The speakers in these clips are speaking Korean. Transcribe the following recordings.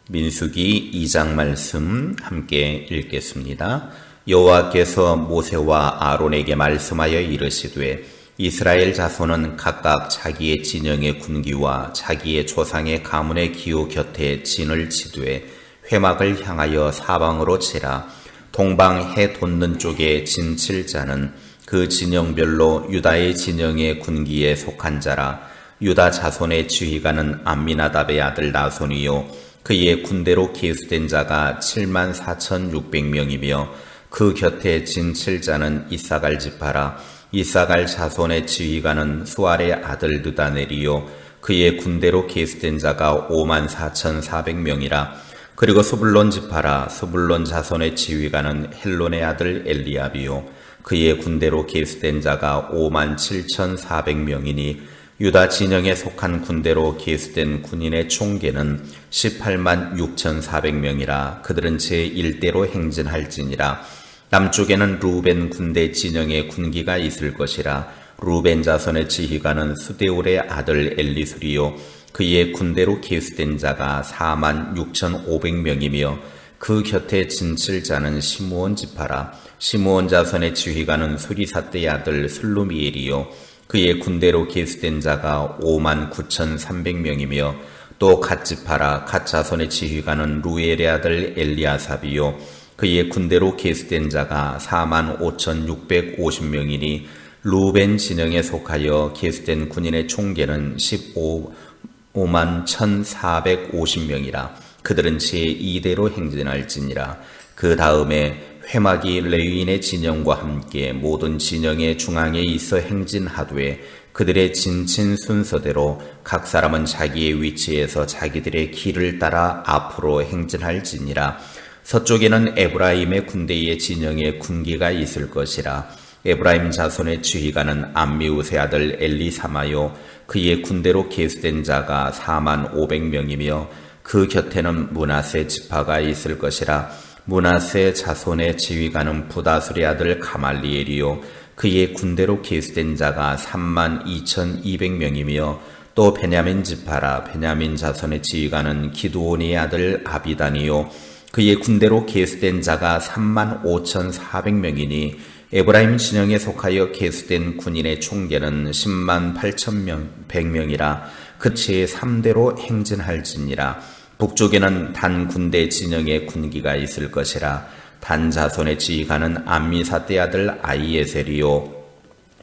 민수기 2장 말씀 함께 읽겠습니다. 여호와께서 모세와 아론에게 말씀하여 이르시되 이스라엘 자손은 각각 자기의 진영의 군기와 자기의 조상의 가문의 기호 곁에 진을 치되 회막을 향하여 사방으로 치라. 동방 해 돋는 쪽에 진 칠 자는 그 진영별로 유다의 진영의 군기에 속한 자라. 유다 자손의 지휘관은 암미나답의 아들 나손이요 그의 군대로 계수된 자가 74,600명이며 그 곁에 진 칠 자는 이사갈 지파라. 이사갈 자손의 지휘관은 수알의 아들 느다넬이요 그의 군대로 계수된 자가 54,400명이라. 그리고 스불론 지파라. 스불론 자손의 지휘관은 헬론의 아들 엘리압이요 그의 군대로 계수된 자가 57,400명이니 유다 진영에 속한 군대로 계수된 군인의 총계는 186,400명이라. 그들은 제1대로 행진할지니라. 남쪽에는 루벤 군대 진영의 군기가 있을 것이라. 루벤 자손의 지휘관은 수데울의 아들 엘리술이요 그의 군대로 계수된 자가 46,500명이며 그 곁에 진칠 자는 시므온 지파라. 시므온 자손의 지휘관은 수리사떼의 아들 슬루미엘이요 그의 군대로 계수된 자가 59,300명이며 또 갓지파라. 갓 자손의 지휘관은 루엘의 아들 엘리아삽이요 그의 군대로 계수된 자가 45,650명이니 루벤 진영에 속하여 계수된 군인의 총계는 151,450명이라. 그들은 제2대로 행진할지니라. 그 다음에 회막이 레위인의 진영과 함께 모든 진영의 중앙에 있어 행진하되 그들의 진친 순서대로 각 사람은 자기의 위치에서 자기들의 길을 따라 앞으로 행진할지니라. 서쪽에는 에브라임의 군대의 진영에 군기가 있을 것이라. 에브라임 자손의 지휘관은 암미우스의 아들 엘리사마요 그의 군대로 계수된 자가 45,000명이며 그 곁에는 므낫세 지파가 있을 것이라. 므낫세 자손의 지휘관은 부다술의 아들 가말리엘이요 그의 군대로 계수된 자가 32,200명이며 또 베냐민 지파라. 베냐민 자손의 지휘관은 기드온의 아들 아비단이요 그의 군대로 계수된 자가 35,400명이니 에브라임 진영에 속하여 계수된 군인의 총계는 108,100명이라. 그 제3대로 행진할지니라. 북쪽에는 단 군대 진영의 군기가 있을 것이라. 단 자손의 지휘관은 암미사떼 아들 아이에셀이요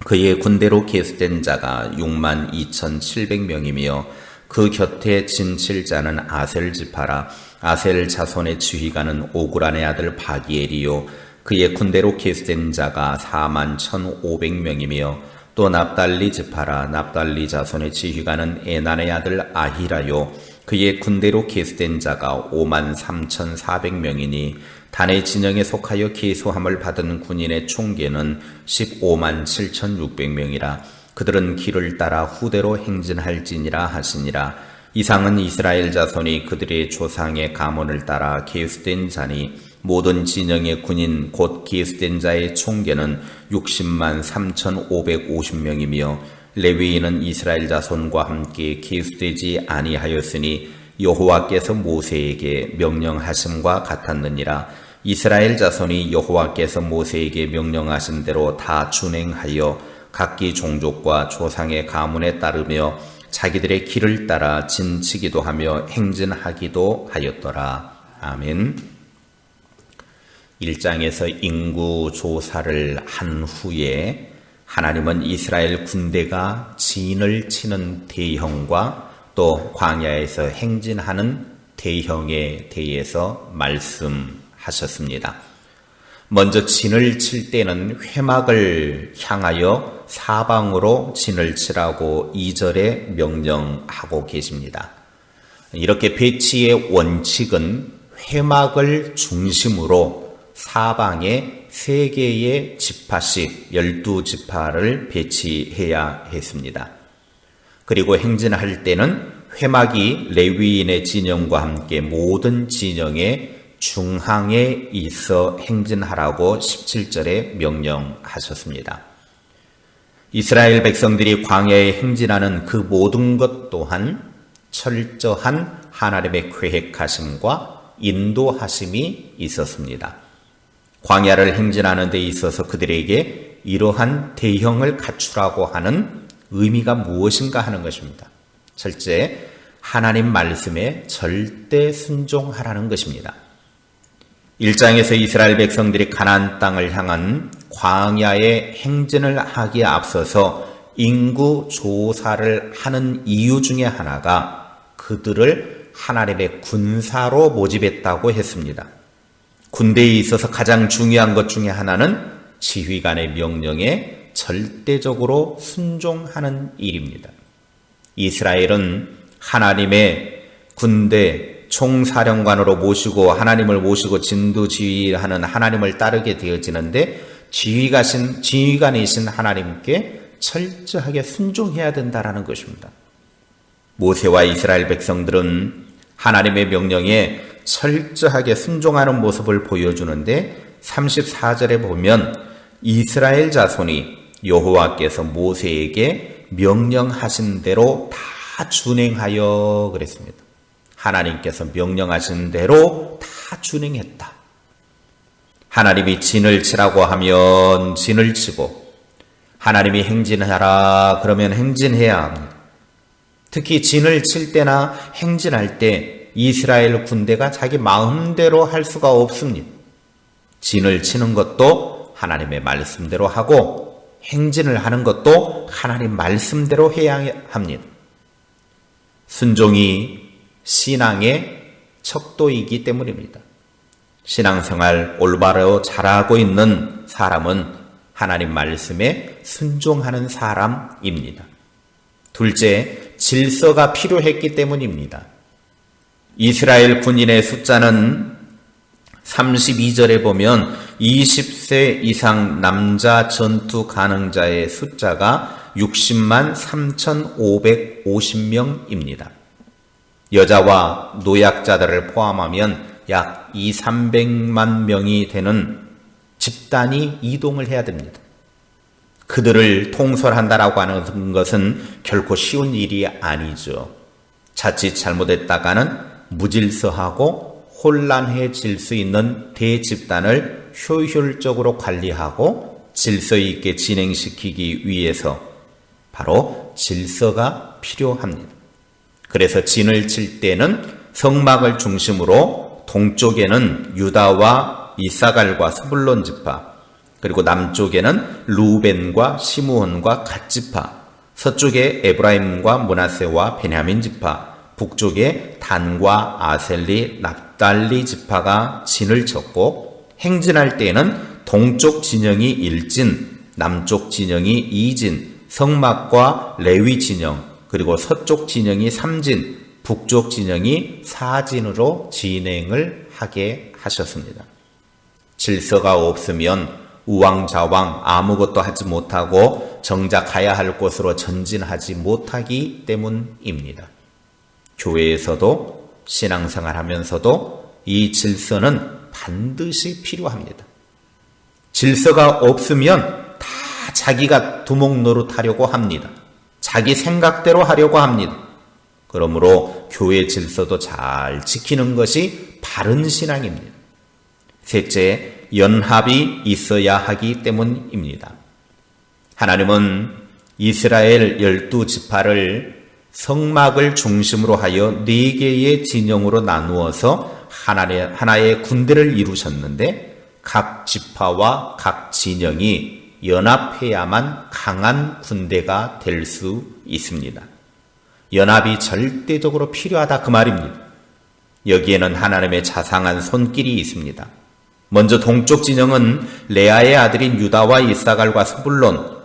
그의 군대로 계수된 자가 62,700명이며 그 곁에 진칠 자는 아셀 지파라. 아셀 자손의 지휘관은 오그란의 아들 바기엘이요 그의 군대로 계수된 자가 41,500명이며 또 납달리 지파라. 납달리 자손의 지휘관은 에난의 아들 아히라요 그의 군대로 계수된 자가 53,400명이니 단의 진영에 속하여 계수함을 받은 군인의 총계는 157,600명이라. 그들은 길을 따라 후대로 행진할지니라 하시니라. 이상은 이스라엘 자손이 그들의 조상의 가문을 따라 계수된 자니 모든 진영의 군인 곧 계수된 자의 총계는 603,550명이며 레위인은 이스라엘 자손과 함께 계수되지 아니하였으니 여호와께서 모세에게 명령하심과 같았느니라. 이스라엘 자손이 여호와께서 모세에게 명령하신 대로 다 준행하여 각기 종족과 조상의 가문에 따르며 자기들의 길을 따라 진치기도 하며 행진하기도 하였더라. 아멘. 1장에서 인구 조사를 한 후에 하나님은 이스라엘 군대가 진을 치는 대형과 또 광야에서 행진하는 대형에 대해서 말씀하셨습니다. 먼저 진을 칠 때는 회막을 향하여 사방으로 진을 치라고 2절에 명령하고 계십니다. 이렇게 배치의 원칙은 회막을 중심으로 사방에 3개의 지파씩 12지파를 배치해야 했습니다. 그리고 행진할 때는 회막이 레위인의 진영과 함께 모든 진영의 중앙에 있어 행진하라고 17절에 명령하셨습니다. 이스라엘 백성들이 광야에 행진하는 그 모든 것 또한 철저한 하나님의 계획하심과 인도하심이 있었습니다. 광야를 행진하는 데 있어서 그들에게 이러한 대형을 갖추라고 하는 의미가 무엇인가 하는 것입니다. 첫째, 하나님 말씀에 절대 순종하라는 것입니다. 1장에서 이스라엘 백성들이 가나안 땅을 향한 광야의 행진을 하기에 앞서서 인구 조사를 하는 이유 중에 하나가 그들을 하나님의 군사로 모집했다고 했습니다. 군대에 있어서 가장 중요한 것 중에 하나는 지휘관의 명령에 절대적으로 순종하는 일입니다. 이스라엘은 하나님의 군대 총사령관으로 모시고 하나님을 모시고 진두지휘하는 하나님을 따르게 되어지는데 지휘관이신 하나님께 철저하게 순종해야 된다라는 것입니다. 모세와 이스라엘 백성들은 하나님의 명령에 철저하게 순종하는 모습을 보여주는데 34절에 보면 이스라엘 자손이 여호와께서 모세에게 명령하신 대로 다 준행하여 그랬습니다. 하나님께서 명령하신 대로 다 준행했다. 하나님이 진을 치라고 하면 진을 치고 하나님이 행진하라 그러면 행진해야 합니다. 특히 진을 칠 때나 행진할 때 이스라엘 군대가 자기 마음대로 할 수가 없습니다. 진을 치는 것도 하나님의 말씀대로 하고 행진을 하는 것도 하나님 말씀대로 해야 합니다. 순종이 신앙의 척도이기 때문입니다. 신앙생활 올바로 잘하고 있는 사람은 하나님 말씀에 순종하는 사람입니다. 둘째, 질서가 필요했기 때문입니다. 이스라엘 군인의 숫자는 32절에 보면 20세 이상 남자 전투 가능자의 숫자가 60만 3,550명입니다. 여자와 노약자들을 포함하면 약 200~300만 명이 되는 집단이 이동을 해야 됩니다. 그들을 통솔한다라고 하는 것은 결코 쉬운 일이 아니죠. 자칫 잘못했다가는 무질서하고 혼란해질 수 있는 대집단을 효율적으로 관리하고 질서 있게 진행시키기 위해서 바로 질서가 필요합니다. 그래서 진을 칠 때는 성막을 중심으로 동쪽에는 유다와 이사갈과 스불론 지파, 그리고 남쪽에는 루벤과 시므온과 갓 지파, 서쪽에 에브라임과 므낫세와 베냐민 지파, 북쪽에 단과 아셀리, 납달리 지파가 진을 쳤고 행진할 때에는 동쪽 진영이 1진, 남쪽 진영이 2진, 성막과 레위 진영, 그리고 서쪽 진영이 3진, 북쪽 진영이 4진으로 진행을 하게 하셨습니다. 질서가 없으면 우왕좌왕 아무것도 하지 못하고 정작 가야 할 곳으로 전진하지 못하기 때문입니다. 교회에서도 신앙생활 하면서도 이 질서는 반드시 필요합니다. 질서가 없으면 다 자기가 두목 노릇하려고 합니다. 자기 생각대로 하려고 합니다. 그러므로 교회 질서도 잘 지키는 것이 바른 신앙입니다. 셋째, 연합이 있어야 하기 때문입니다. 하나님은 이스라엘 12지파를 성막을 중심으로 하여 4개의 진영으로 나누어서 하나의 군대를 이루셨는데 각 지파와 각 진영이 연합해야만 강한 군대가 될 수 있습니다. 연합이 절대적으로 필요하다 그 말입니다. 여기에는 하나님의 자상한 손길이 있습니다. 먼저 동쪽 진영은 레아의 아들인 유다와 이사갈과 스불론,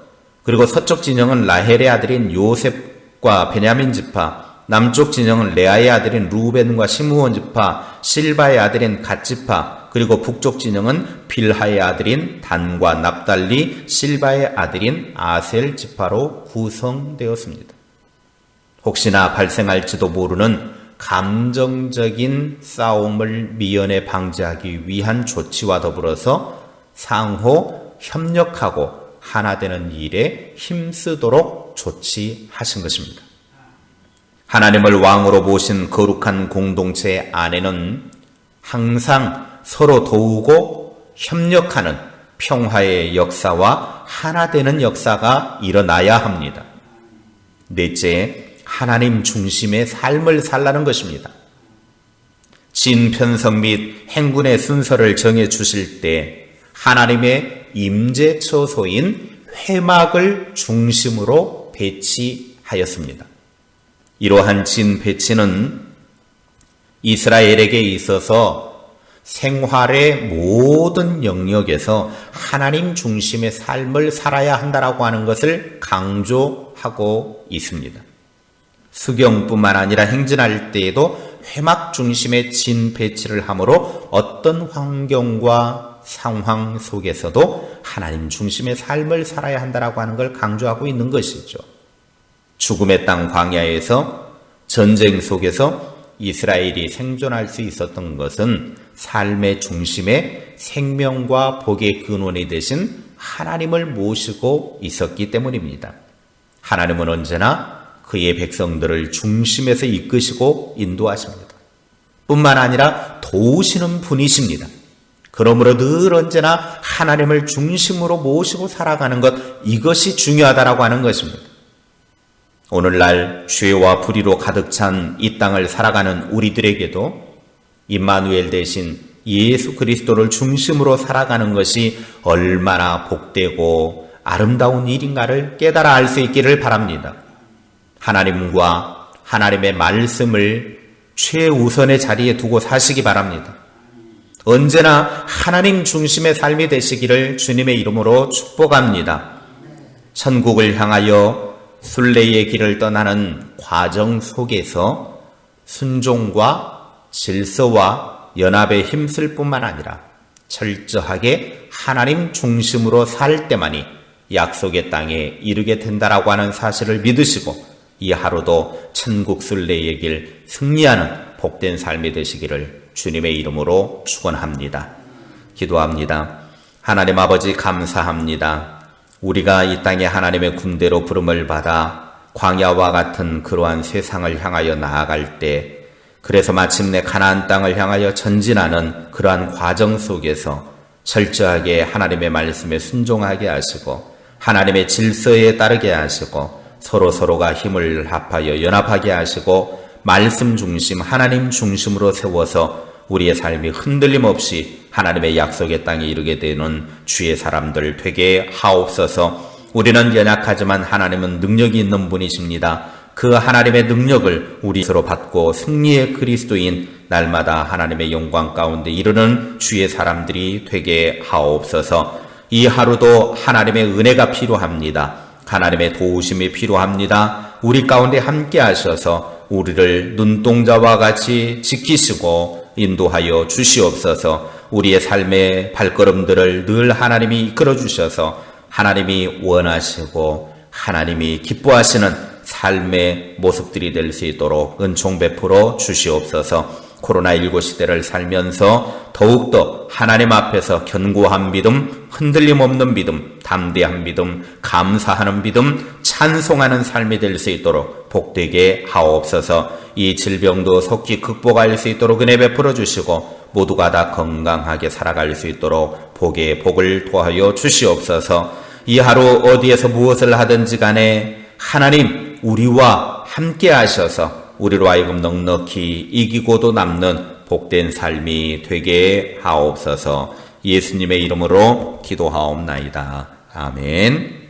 그리고 서쪽 진영은 라헬의 아들인 요셉과 베냐민 지파, 남쪽 진영은 레아의 아들인 루벤과 시므온 지파, 실바의 아들인 갓 지파, 그리고 북쪽 진영은 빌하의 아들인 단과 납달리, 실바의 아들인 아셀 지파로 구성되었습니다. 혹시나 발생할지도 모르는 감정적인 싸움을 미연에 방지하기 위한 조치와 더불어서 상호 협력하고 하나 되는 일에 힘쓰도록 조치하신 것입니다. 하나님을 왕으로 모신 거룩한 공동체 안에는 항상 서로 도우고 협력하는 평화의 역사와 하나 되는 역사가 일어나야 합니다. 넷째, 하나님 중심의 삶을 살라는 것입니다. 진편성 및 행군의 순서를 정해 주실 때 하나님의 임재 처소인 회막을 중심으로 배치하였습니다. 이러한 진 배치는 이스라엘에게 있어서 생활의 모든 영역에서 하나님 중심의 삶을 살아야 한다라고 하는 것을 강조하고 있습니다. 수경뿐만 아니라 행진할 때에도 회막 중심의 진 배치를 함으로 어떤 환경과 상황 속에서도 하나님 중심의 삶을 살아야 한다라고 하는 걸 강조하고 있는 것이죠. 죽음의 땅 광야에서 전쟁 속에서 이스라엘이 생존할 수 있었던 것은 삶의 중심에 생명과 복의 근원이 되신 하나님을 모시고 있었기 때문입니다. 하나님은 언제나 그의 백성들을 중심에서 이끄시고 인도하십니다. 뿐만 아니라 도우시는 분이십니다. 그러므로 늘 언제나 하나님을 중심으로 모시고 살아가는 것, 이것이 중요하다라고 하는 것입니다. 오늘날 죄와 불의로 가득 찬 이 땅을 살아가는 우리들에게도 임마누엘 대신 예수 그리스도를 중심으로 살아가는 것이 얼마나 복되고 아름다운 일인가를 깨달아 알 수 있기를 바랍니다. 하나님과 하나님의 말씀을 최우선의 자리에 두고 사시기 바랍니다. 언제나 하나님 중심의 삶이 되시기를 주님의 이름으로 축복합니다. 천국을 향하여 순례의 길을 떠나는 과정 속에서 순종과 질서와 연합에 힘쓸 뿐만 아니라 철저하게 하나님 중심으로 살 때만이 약속의 땅에 이르게 된다라고 하는 사실을 믿으시고 이 하루도 천국 순례의 길 승리하는 복된 삶이 되시기를 주님의 이름으로 축원합니다. 기도합니다. 하나님 아버지 감사합니다. 우리가 이 땅에 하나님의 군대로 부름을 받아 광야와 같은 그러한 세상을 향하여 나아갈 때, 그래서 마침내 가나안 땅을 향하여 전진하는 그러한 과정 속에서 철저하게 하나님의 말씀에 순종하게 하시고 하나님의 질서에 따르게 하시고 서로가 힘을 합하여 연합하게 하시고 말씀 중심, 하나님 중심으로 세워서 우리의 삶이 흔들림 없이 하나님의 약속의 땅에 이르게 되는 주의 사람들 되게 하옵소서. 우리는 연약하지만 하나님은 능력이 있는 분이십니다. 그 하나님의 능력을 우리 스스로 받고 승리의 그리스도인 날마다 하나님의 영광 가운데 이르는 주의 사람들이 되게 하옵소서. 이 하루도 하나님의 은혜가 필요합니다. 하나님의 도우심이 필요합니다. 우리 가운데 함께 하셔서 우리를 눈동자와 같이 지키시고 인도하여 주시옵소서. 우리의 삶의 발걸음들을 늘 하나님이 이끌어 주셔서 하나님이 원하시고 하나님이 기뻐하시는 삶의 모습들이 될 수 있도록 은총 베풀어 주시옵소서. 코로나19 시대를 살면서 더욱더 하나님 앞에서 견고한 믿음, 흔들림 없는 믿음, 담대한 믿음, 감사하는 믿음, 찬송하는 삶이 될 수 있도록 복되게 하옵소서. 이 질병도 속히 극복할 수 있도록 은혜 베풀어 주시고 모두가 다 건강하게 살아갈 수 있도록 복에 복을 더하여 주시옵소서. 이 하루 어디에서 무엇을 하든지 간에 하나님 우리와 함께 하셔서 우리로 하여금 넉넉히 이기고도 남는 복된 삶이 되게 하옵소서. 예수님의 이름으로 기도하옵나이다. 아멘.